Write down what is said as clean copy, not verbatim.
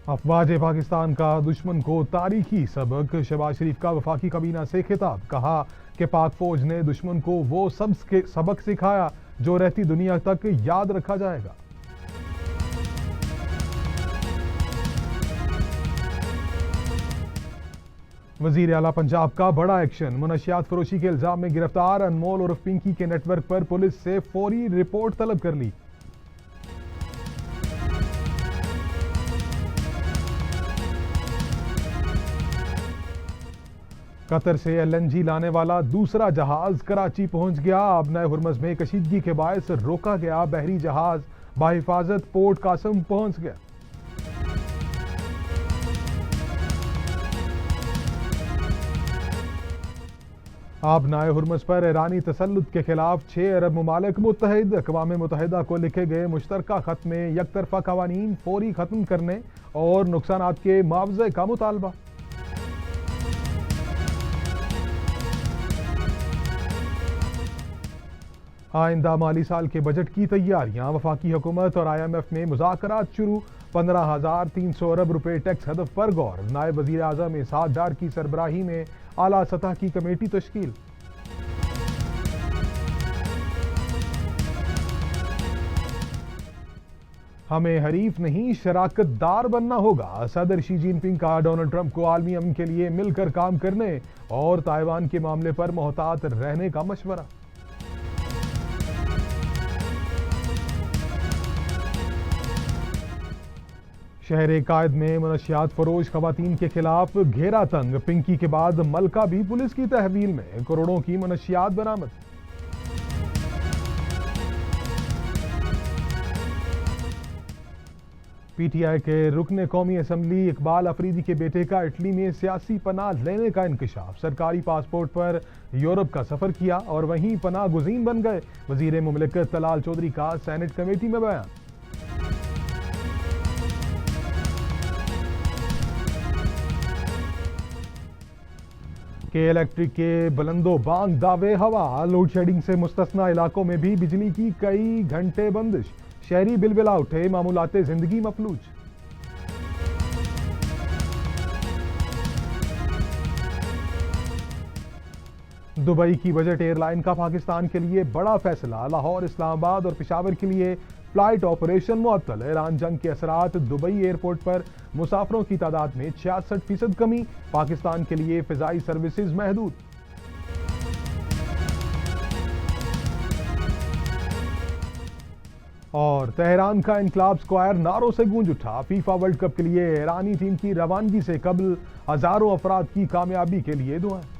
अफवाज पाकिस्तान का दुश्मन को तारीखी सबक। शहबाज शरीफ का वफाकी काबीना से खिताब। कहा कि पाक फौज ने दुश्मन को वो सबक सिखाया जो रहती दुनिया तक याद रखा जाएगा। वजीर आला पंजाब का बड़ा एक्शन। मनशियात फरोशी के इल्जाम में गिरफ्तार अनमोल उर्फ पिंकी के नेटवर्क पर पुलिस से फौरी रिपोर्ट तलब कर ली। कतर से एलएनजी लाने वाला दूसरा जहाज कराची पहुंच गया। अब नए हुरमज में कशीदगी के बायस रोका गया बहरी जहाज बाहिफाजत पोर्ट कासम पहुंच गया। अब नए हुरमज पर ईरानी तसल्लुत के खिलाफ 6 अरब ममालिक मुत्तहिद। अक़वाम मुत्तहिदा को लिखे गए मुश्तरका खत में यकतरफा कवानीन फौरी खत्म करने और नुकसानात के मुआवजे का मुतालबा। आइंदा माली साल के बजट की तैयारियां। वफाकी हुकूमत और IMF में मुज़ाकरात शुरू। 15,300 अरब रुपए टैक्स हदफ पर गौर। नायब वज़ीर आज़म इसाद डार की सरबराही में आला सतह की कमेटी तश्कील। हमें हरीफ नहीं शराकतदार बनना होगा। सदर शी जिनपिंग का डोनाल्ड ट्रंप को आलमी अमन के लिए मिलकर काम करने और ताइवान के मामले पर मोहतात रहने का मशवरा। शहर कायद में मनशियात फरोश खवातीन के खिलाफ घेरा तंग। पिंकी के बाद मलका भी पुलिस की तहवील में। करोड़ों की मनशियात बरामद। PTI के रुकने कौमी असम्बली इकबाल अफरीदी के बेटे का इटली में सियासी पनाह लेने का इंकशाफ। सरकारी पासपोर्ट पर यूरोप का सफर किया और वहीं पनाह गुज़ीन बन गए। वजीर मुमलिकत तलाल चौधरी का सेनेट कमेटी में बयान। के इलेक्ट्रिक के बुलंदो बांग दावे हवा। लोड शेडिंग से मुस्तस्ना इलाकों में भी बिजली की कई घंटे बंदिश। शहरी बिलबिला उठे, मामूलाते जिंदगी मफलूज। दुबई की बजट एयरलाइन का पाकिस्तान के लिए बड़ा फैसला। लाहौर, इस्लामाबाद और पेशावर के लिए फ्लाइट ऑपरेशन मुअत्तल। ईरान जंग के असरात। दुबई एयरपोर्ट पर मुसाफरों की तादाद में 66% कमी। पाकिस्तान के लिए फिजाई सर्विसेज महदूद। और तेहरान का इनकलाब स्क्वायर नारों से गूंज उठा। फीफा वर्ल्ड कप के लिए ईरानी टीम की रवानगी से कबल हजारों अफराद की कामयाबी के लिए दुआएं।